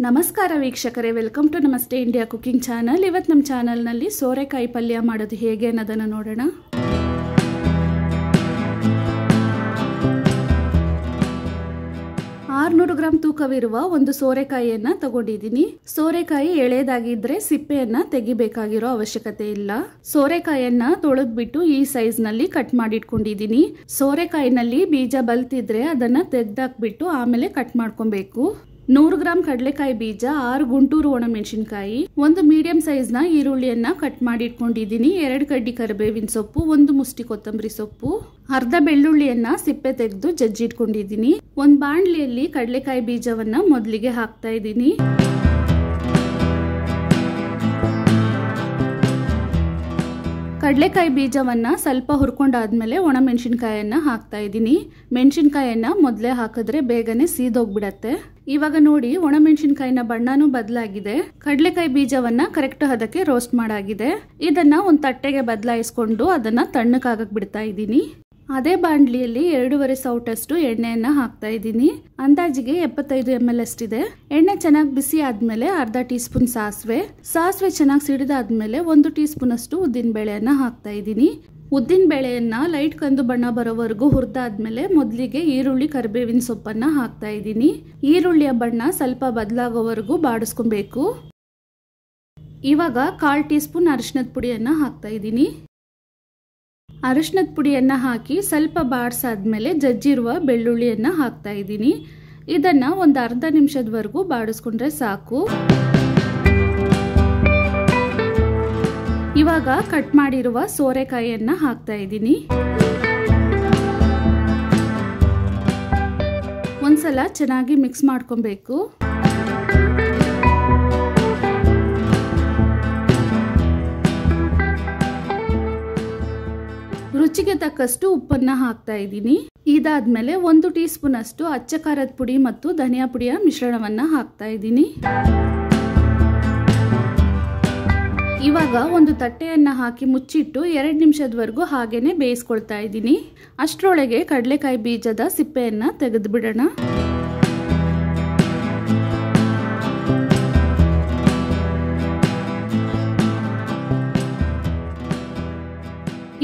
ನಮಸ್ಕಾರ ವೀಕ್ಷಕರೇ, welcome to ನಮಸ್ತೆ ಇಂಡಿಯಾ ಕುಕಿಂಗ್ ಚಾನಲ್. ಇವತ್ತು ನಮ್ಮ ಚಾನಲ್ನಲ್ಲಿ ಸೋರೆಕಾಯಿ ಪಲ್ಯ ಮಾಡೋದು ಹೇಗೆ ಅನ್ನೋದನ್ನು ನೋಡೋಣ. ಗ್ರಾಂ ತೂಕವಿರುವ ಒಂದು ಸೋರೆಕಾಯಿಯನ್ನು ತಗೊಂಡಿದ್ದೀನಿ. ಸೋರೆಕಾಯಿ ಎಳೆದಾಗಿದ್ರೆ ಸಿಪ್ಪೆಯನ್ನ ತೆಗಿಬೇಕಾಗಿರೋ ಅವಶ್ಯಕತೆ ಇಲ್ಲ. ಸೋರೆಕಾಯಿಯನ್ನ ತೊಳೆದ್ಬಿಟ್ಟು ಈ ಸೈಜ್ ನಲ್ಲಿ ಕಟ್ ಮಾಡಿ ಇಟ್ಕೊಂಡಿದ್ದೀನಿ. ಸೋರೆಕಾಯಿನಲ್ಲಿ ಬೀಜ ಬಲ್ತಿದ್ರೆ ಅದನ್ನ ತೆಗ್ದಾಕ್ಬಿಟ್ಟು ಆಮೇಲೆ ಕಟ್ ಮಾಡ್ಕೊಬೇಕು. 100 ಗ್ರಾಂ ಕಡಲೆಕಾಯಿ ಬೀಜ, 6 ಗುಂಟೂರು ಒಣಮೆಣಸಿನಕಾಯಿ, ಒಂದು ಮೀಡಿಯಂ ಸೈಜ್ ನ ಈರುಳ್ಳಿಯನ್ನ ಕಟ್ ಮಾಡಿ ಇಟ್ಕೊಂಡಿದ್ದೀನಿ, 2 ಕಡ್ಡಿ ಕರಿಬೇವಿನ ಸೊಪ್ಪು, 1 ಮುಷ್ಟಿ ಕೊತ್ತಂಬರಿ ಸೊಪ್ಪು, ಅರ್ಧ ಬೆಳ್ಳುಳ್ಳಿಯನ್ನ ಸಿಪ್ಪೆ ತೆಗೆದು ಜಜ್ಜಿ ಇಟ್ಕೊಂಡಿದ್ದೀನಿ. ಒಂದು ಬಾಣಲಿಯಲ್ಲಿ ಕಡಲೆಕಾಯಿ ಬೀಜವನ್ನ ಮೊದಲಿಗೆ ಹಾಕ್ತಾ ಇದ್ದೀನಿ. ಕಡಲೆಕಾಯಿ ಬೀಜವನ್ನ ಸ್ವಲ್ಪ ಹುರ್ಕೊಂಡಾದ್ಮೇಲೆ ಒಣ ಮೆಣಸಿನಕಾಯನ್ನ ಹಾಕ್ತಾ ಇದ್ದೀನಿ. ಮೆಣಸಿನಕಾಯನ್ನ ಮೊದಲೇ ಹಾಕಿದ್ರೆ ಬೇಗನೆ ಸೀದೋಗ್ಬಿಡತ್ತೆ. ಇವಾಗ ನೋಡಿ, ಒಣ ಮೆಣಸಿನಕಾಯಿನ ಬಣ್ಣನೂ ಬದಲಾಗಿದೆ. ಕಡಲೆಕಾಯಿ ಬೀಜವನ್ನ ಕರೆಕ್ಟ್ ಹದಕ್ಕೆ ರೋಸ್ಟ್ ಮಾಡಾಗಿದೆ. ಇದನ್ನ ಒಂದು ತಟ್ಟೆಗೆ ಬದಲಾಯಿಸ್ಕೊಂಡು ಅದನ್ನ ತಣ್ಣಕ್ಕಾಗಕ್ ಬಿಡ್ತಾ ಇದ್ದೀನಿ. ಅದೇ ಬಾಂಡ್ಲಿಯಲ್ಲಿ 2.5 ಸೌಟಷ್ಟು ಎಣ್ಣೆಯನ್ನ ಹಾಕ್ತಾ ಇದ್ದೀನಿ. ಅಂದಾಜಿಗೆ 75 ml ಅಷ್ಟಿದೆ. ಎಣ್ಣೆ ಚೆನ್ನಾಗಿ ಬಿಸಿ ಆದ್ಮೇಲೆ ಅರ್ಧ ಟೀ ಸ್ಪೂನ್ ಸಾಸಿವೆ ಚೆನ್ನಾಗಿ ಸಿಡಿದಾದ್ಮೇಲೆ 1 ಟೀ ಸ್ಪೂನ್ ಅಷ್ಟು ಉದ್ದಿನ ಬೇಳೆಯನ್ನ ಹಾಕ್ತಾ ಇದ್ದೀನಿ. ಉದ್ದಿನ ಬೇಳೆಯನ್ನ ಲೈಟ್ ಕಂದು ಬಣ್ಣ ಬರೋವರೆಗೂ ಹುರಿದಾದ್ಮೇಲೆ ಮೊದಲಿಗೆ ಈರುಳ್ಳಿ ಕರಿಬೇವಿನ ಸೊಪ್ಪನ್ನ ಹಾಕ್ತಾ ಇದ್ದೀನಿ. ಈರುಳ್ಳಿಯ ಬಣ್ಣ ಸ್ವಲ್ಪ ಬದಲಾಗೋವರೆಗೂ ಬಾಡಿಸ್ಕೊಬೇಕು. ಇವಾಗ 1/4 ಟೀ ಸ್ಪೂನ್ ಅರಿಶಿನದ ಪುಡಿಯನ್ನ ಹಾಕ್ತಾ ಇದ್ದೀನಿ. ಅರಿಶಿನದ ಪುಡಿಯನ್ನ ಹಾಕಿ ಸ್ವಲ್ಪ ಬಾಡಿಸಾದ್ಮೇಲೆ ಜಜ್ಜಿರುವ ಬೆಳ್ಳುಳ್ಳಿಯನ್ನ ಹಾಕ್ತಾ ಇದ್ದೀನಿ. ಇದನ್ನ ಒಂದು ಅರ್ಧ ನಿಮಿಷದವರೆಗೂ ಬಾಡಿಸ್ಕೊಂಡ್ರೆ ಸಾಕು. ಇವಾಗ ಕಟ್ ಮಾಡಿರುವ ಸೋರೆಕಾಯಿಯನ್ನ ಹಾಕ್ತಾ ಇದ್ದೀನಿ. ಒಂದ್ಸಲ ಚೆನ್ನಾಗಿ ಮಿಕ್ಸ್ ಮಾಡ್ಕೊಬೇಕು. ರುಚಿಗೆ ತಕ್ಕಷ್ಟು ಉಪ್ಪನ್ನ ಹಾಕ್ತಾ ಇದ್ದೀನಿ. ಇದಾದ್ಮೇಲೆ 1 ಟೀ ಸ್ಪೂನ್ ಅಷ್ಟು ಅಚ್ಚ ಖಾರದ ಪುಡಿ ಮತ್ತು ಧನಿಯಾ ಪುಡಿಯ ಮಿಶ್ರಣವನ್ನ ಹಾಕ್ತಾ ಇದ್ದೀನಿ. ಇವಾಗ ಒಂದು ತಟ್ಟೆಯನ್ನ ಹಾಕಿ ಮುಚ್ಚಿಟ್ಟು 2 ನಿಮಿಷದವರೆಗೂ ಹಾಗೇನೆ ಬೇಯಿಸ್ಕೊಳ್ತಾ ಇದ್ದೀನಿ. ಅಷ್ಟರೊಳಗೆ ಕಡಲೆಕಾಯಿ ಬೀಜದ ಸಿಪ್ಪೆಯನ್ನ ತೆಗೆದು ಬಿಡೋಣ.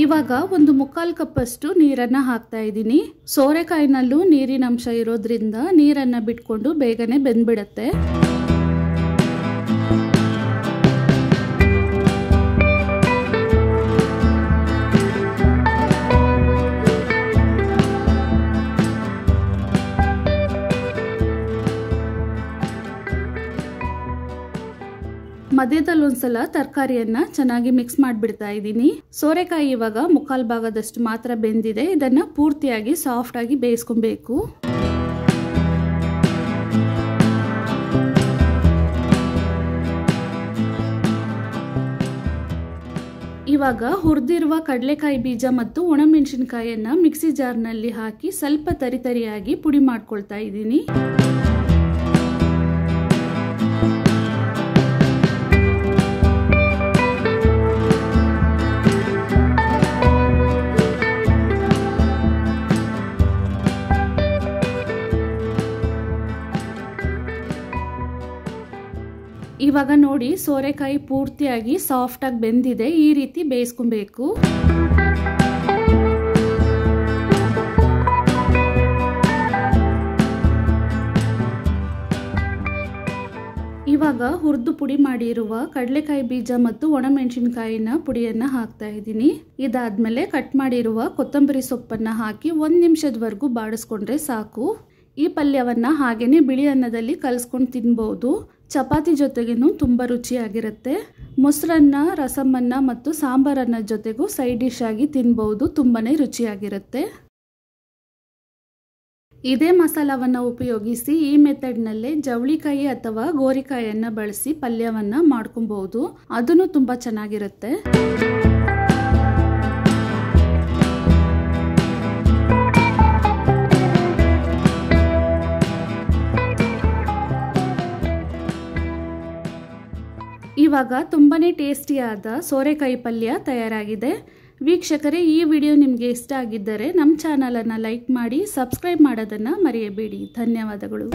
ಇವಾಗ ಒಂದು 1/4 ಕಪ್ ಅಷ್ಟು ನೀರನ್ನ ಹಾಕ್ತಾ ಇದ್ದೀನಿ. ಸೋರೆಕಾಯಿನಲ್ಲೂ ನೀರಿನ ಅಂಶ ಇರೋದ್ರಿಂದ ನೀರನ್ನ ಬಿಟ್ಕೊಂಡು ಬೇಗನೆ ಬೆಂದ್ಬಿಡತ್ತೆ. ಮಧ್ಯದಲ್ಲಿ ಒಂದ್ಸಲ ತರಕಾರಿಯನ್ನ ಚೆನ್ನಾಗಿ ಮಿಕ್ಸ್ ಮಾಡಿಬಿಡ್ತಾ ಇದ್ದೀನಿ. ಸೋರೆಕಾಯಿ ಇವಾಗ 1/4 ಭಾಗದಷ್ಟು ಮಾತ್ರ ಬೆಂದಿದೆ. ಇದನ್ನ ಪೂರ್ತಿಯಾಗಿ ಸಾಫ್ಟ್ ಆಗಿ ಬೇಯಿಸ್ಕೊಬೇಕು. ಇವಾಗ ಹುರಿದಿರುವ ಕಡಲೆಕಾಯಿ ಬೀಜ ಮತ್ತು ಒಣಮೆಣಸಿನಕಾಯಿಯನ್ನ ಮಿಕ್ಸಿ ಜಾರ್ನಲ್ಲಿ ಹಾಕಿ ಸ್ವಲ್ಪ ತರಿತರಿಯಾಗಿ ಪುಡಿ ಮಾಡ್ಕೊಳ್ತಾ ಇದ್ದೀನಿ. ಇವಾಗ ನೋಡಿ, ಸೋರೆಕಾಯಿ ಪೂರ್ತಿಯಾಗಿ ಸಾಫ್ಟ್ ಆಗಿ ಬೆಂದಿದೆ. ಈ ರೀತಿ ಬೇಯಿಸ್ಕೊಬೇಕು. ಇವಾಗ ಹುರಿದು ಪುಡಿ ಮಾಡಿರುವ ಕಡಲೆಕಾಯಿ ಬೀಜ ಮತ್ತು ಒಣಮೆಣಸಿನಕಾಯಿನ ಪುಡಿಯನ್ನ ಹಾಕ್ತಾ ಇದ್ದೀನಿ. ಇದಾದ್ಮೇಲೆ ಕಟ್ ಮಾಡಿರುವ ಕೊತ್ತಂಬರಿ ಸೊಪ್ಪನ್ನ ಹಾಕಿ 1 ನಿಮಿಷದವರೆಗೂ ಬಾಡಿಸ್ಕೊಂಡ್ರೆ ಸಾಕು. ಈ ಪಲ್ಯವನ್ನ ಹಾಗೇನೆ ಬಿಳಿ ಅನ್ನದಲ್ಲಿ ಕಲಸ್ಕೊಂಡು ತಿನ್ಬಹುದು. ಚಪಾತಿ ಜೊತೆಗೇನು ತುಂಬ ರುಚಿಯಾಗಿರುತ್ತೆ. ಮೊಸರನ್ನ, ರಸಮನ್ನ ಮತ್ತು ಸಾಂಬಾರನ್ನ ಜೊತೆಗೂ ಸೈಡ್ ಡಿಶ್ ಆಗಿ ತಿನ್ಬಹುದು. ತುಂಬಾನೇ ರುಚಿಯಾಗಿರುತ್ತೆ. ಇದೇ ಮಸಾಲವನ್ನ ಉಪಯೋಗಿಸಿ ಈ ಮೆಥಡ್ನಲ್ಲೇ ಜವಳಿಕಾಯಿ ಅಥವಾ ಗೋರಿಕಾಯಿಯನ್ನ ಬಳಸಿ ಪಲ್ಯವನ್ನ ಮಾಡ್ಕೊಬಹುದು. ಅದನ್ನು ತುಂಬಾ ಚೆನ್ನಾಗಿರುತ್ತೆ. ಇವಾಗ ತುಂಬಾನೇ ಟೇಸ್ಟಿಯಾದ ಸೋರೆಕಾಯಿ ಪಲ್ಯ ತಯಾರಾಗಿದೆ. ವೀಕ್ಷಕರೇ, ಈ ವಿಡಿಯೋ ನಿಮಗೆ ಇಷ್ಟ ಆಗಿದ್ದರೆ ನಮ್ಮ ಚಾನಲನ್ನು ಲೈಕ್ ಮಾಡಿ, ಸಬ್ಸ್ಕ್ರೈಬ್ ಮಾಡೋದನ್ನು ಮರೆಯಬೇಡಿ. ಧನ್ಯವಾದಗಳು.